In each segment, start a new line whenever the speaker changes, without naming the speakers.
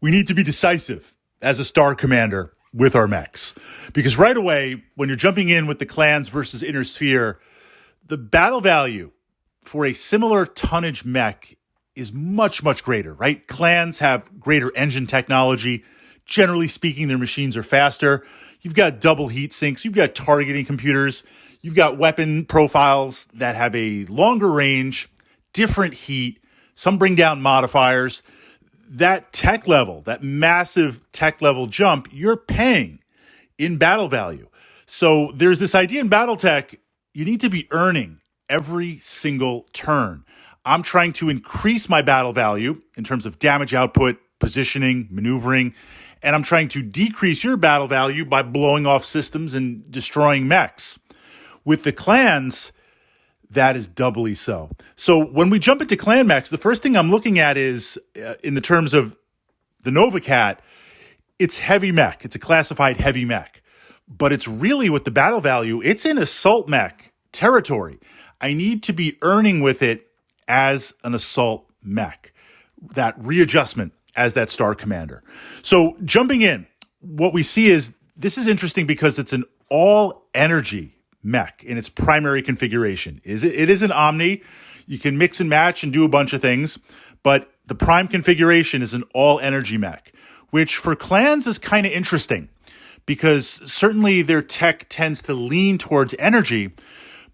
We need to be decisive as a star commander with our mechs. Because right away, when you're jumping in with the clans versus inner sphere, the battle value for a similar tonnage mech is much, much greater, right? Clans have greater engine technology. Generally speaking, their machines are faster. You've got double heat sinks. You've got targeting computers. You've got weapon profiles that have a longer range, different heat. Some bring down modifiers. That tech level, that massive tech level jump, you're paying in battle value. So there's this idea in Battletech, you need to be earning every single turn. I'm trying to increase my battle value in terms of damage output, positioning, maneuvering, and I'm trying to decrease your battle value by blowing off systems and destroying mechs. With the clans, that is doubly so. So when we jump into clan mechs, the first thing I'm looking at is, in the terms of the Nova Cat, it's heavy mech. It's a classified heavy mech. But it's really, with the battle value, it's in assault mech territory. I need to be earning with it as an assault mech. That readjustment as that star commander. So jumping in, what we see is, this is interesting because it's an all-energy mech in its primary configuration. It is an Omni. You can mix and match and do a bunch of things, but the prime configuration is an all-energy mech, which for clans is kind of interesting because certainly their tech tends to lean towards energy,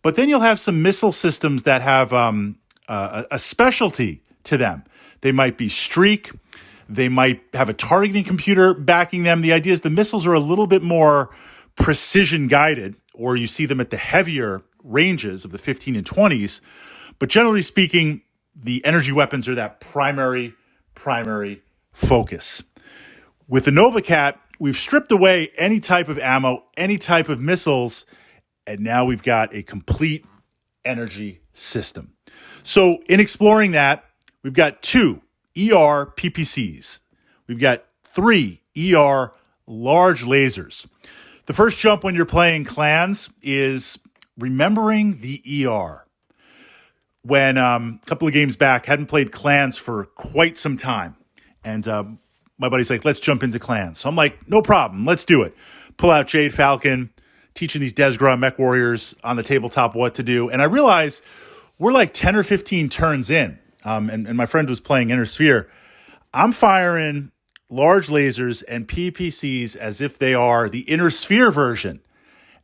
but then you'll have some missile systems that have a specialty to them. They might be streak. They might have a targeting computer backing them. The idea is the missiles are a little bit more precision guided, or you see them at the heavier ranges of the 15 and 20s. But generally speaking, the energy weapons are that primary focus. With the Nova Cat, we've stripped away any type of ammo, any type of missiles, and now we've got a complete energy system. So in exploring that, we've got 2 ER PPCs. We've got 3 ER large lasers. The first jump when you're playing clans is remembering the ER. When a couple of games back, hadn't played clans for quite some time. And my buddy's like, let's jump into clans. So I'm like, no problem, let's do it. Pull out Jade Falcon, teaching these Desgras mech warriors on the tabletop what to do. And I realized we're like 10 or 15 turns in. And my friend was playing Inner Sphere. I'm firing large lasers and PPCs as if they are the Inner Sphere version.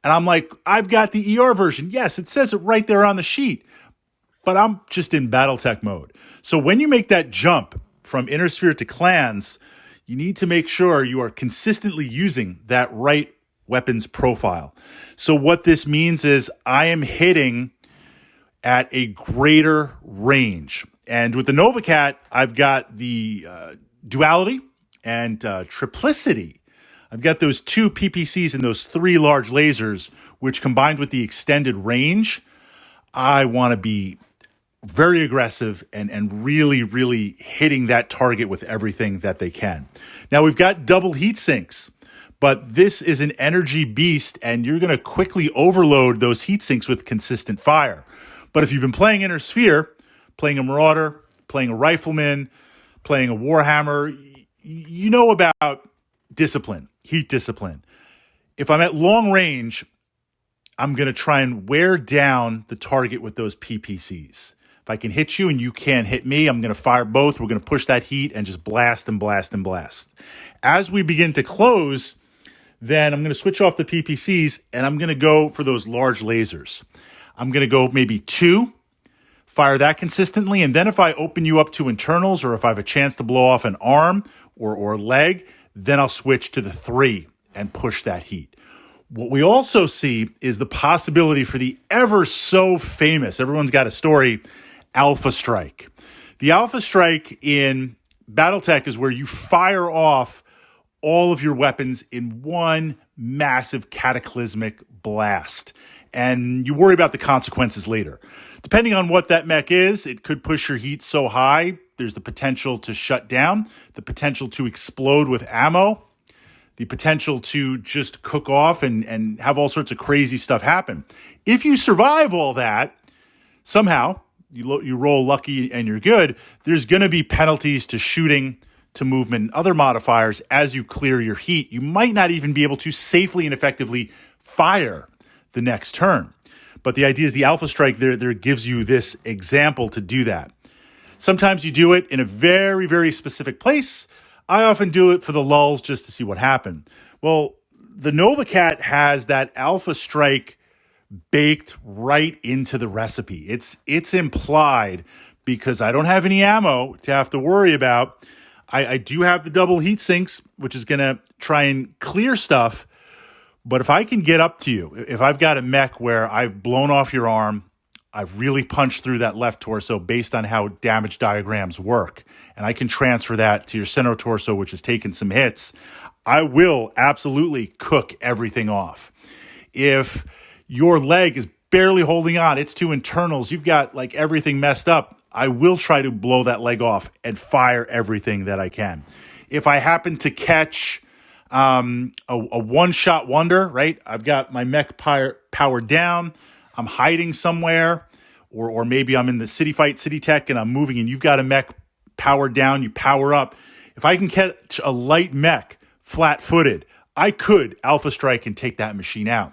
And I'm like, I've got the ER version. Yes, it says it right there on the sheet. But I'm just in Battletech mode. So when you make that jump from Inner Sphere to clans, you need to make sure you are consistently using that right weapons profile. So what this means is I am hitting at a greater range. And with the Nova Cat, I've got the duality and triplicity. I've got those 2 PPCs and those 3 large lasers, which combined with the extended range, I want to be very aggressive and really, really hitting that target with everything that they can. Now, we've got double heat sinks, but this is an energy beast, and you're going to quickly overload those heat sinks with consistent fire. But if you've been playing Inner Sphere, playing a Marauder, playing a Rifleman, playing a Warhammer, you know about discipline, heat discipline. If I'm at long range, I'm going to try and wear down the target with those PPCs. If I can hit you and you can't hit me, I'm going to fire both. We're going to push that heat and just blast and blast and blast. As we begin to close, then I'm going to switch off the PPCs and I'm going to go for those large lasers. I'm going to go maybe 2, fire that consistently, and then if I open you up to internals or if I have a chance to blow off an arm or leg, then I'll switch to the 3 and push that heat. What we also see is the possibility for the ever so famous, everyone's got a story, Alpha Strike. The Alpha Strike in Battletech is where you fire off all of your weapons in one massive cataclysmic blast. And you worry about the consequences later. Depending on what that mech is, it could push your heat so high, there's the potential to shut down, the potential to explode with ammo, the potential to just cook off and have all sorts of crazy stuff happen. If you survive all that, somehow, you roll lucky and you're good, there's going to be penalties to shooting, to movement and other modifiers as you clear your heat, you might not even be able to safely and effectively fire the next turn. But the idea is the Alpha Strike there gives you this example to do that. Sometimes you do it in a very, very specific place. I often do it for the lulls just to see what happened. Well, the NovaCat has that Alpha Strike baked right into the recipe. It's implied because I don't have any ammo to have to worry about. I do have the double heat sinks, which is going to try and clear stuff. But if I can get up to you, if I've got a mech where I've blown off your arm, I've really punched through that left torso based on how damage diagrams work, and I can transfer that to your center torso, which has taken some hits, I will absolutely cook everything off. If your leg is barely holding on, it's two internals, you've got like everything messed up, I will try to blow that leg off and fire everything that I can. If I happen to catch a one-shot wonder, right? I've got my mech powered down, I'm hiding somewhere, or maybe I'm in the city fight, city tech, and I'm moving, and you've got a mech powered down, you power up. If I can catch a light mech flat-footed, I could Alpha Strike and take that machine out.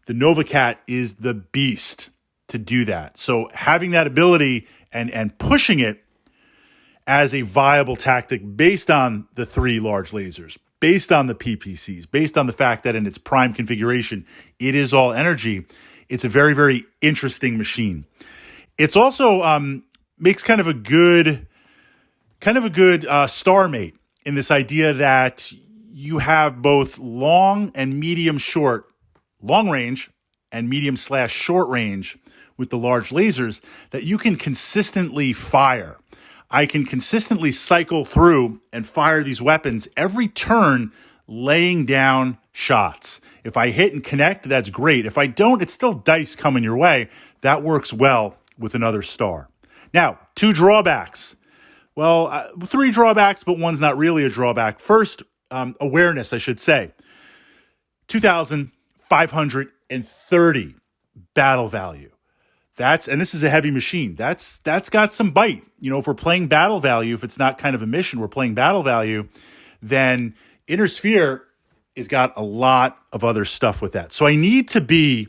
The NovaCat is the beast to do that. So having that ability and pushing it as a viable tactic based on the 3 large lasers, based on the PPCs, based on the fact that in its prime configuration, it is all energy. It's a very, very interesting machine. It's also makes kind of a good star mate in this idea that you have both long and medium short, long range and medium/short range with the large lasers that you can consistently fire. I can consistently cycle through and fire these weapons every turn, laying down shots. If I hit and connect, that's great. If I don't, it's still dice coming your way. That works well with another star. Now, 2 drawbacks. Well, 3 drawbacks, but one's not really a drawback. First, awareness, I should say. 2,530 battle value. And this is a heavy machine. That's got some bite. You know, if we're playing battle value, if it's not kind of a mission, we're playing battle value, then Inner Sphere has got a lot of other stuff with that. So I need to be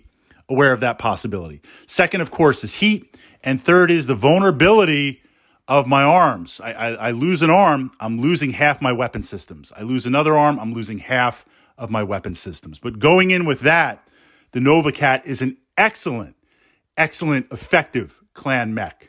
aware of that possibility. Second, of course, is heat. And third is the vulnerability of my arms. I lose an arm, I'm losing half my weapon systems. I lose another arm, I'm losing half of my weapon systems. But going in with that, the NovaCat is an excellent, effective clan mech.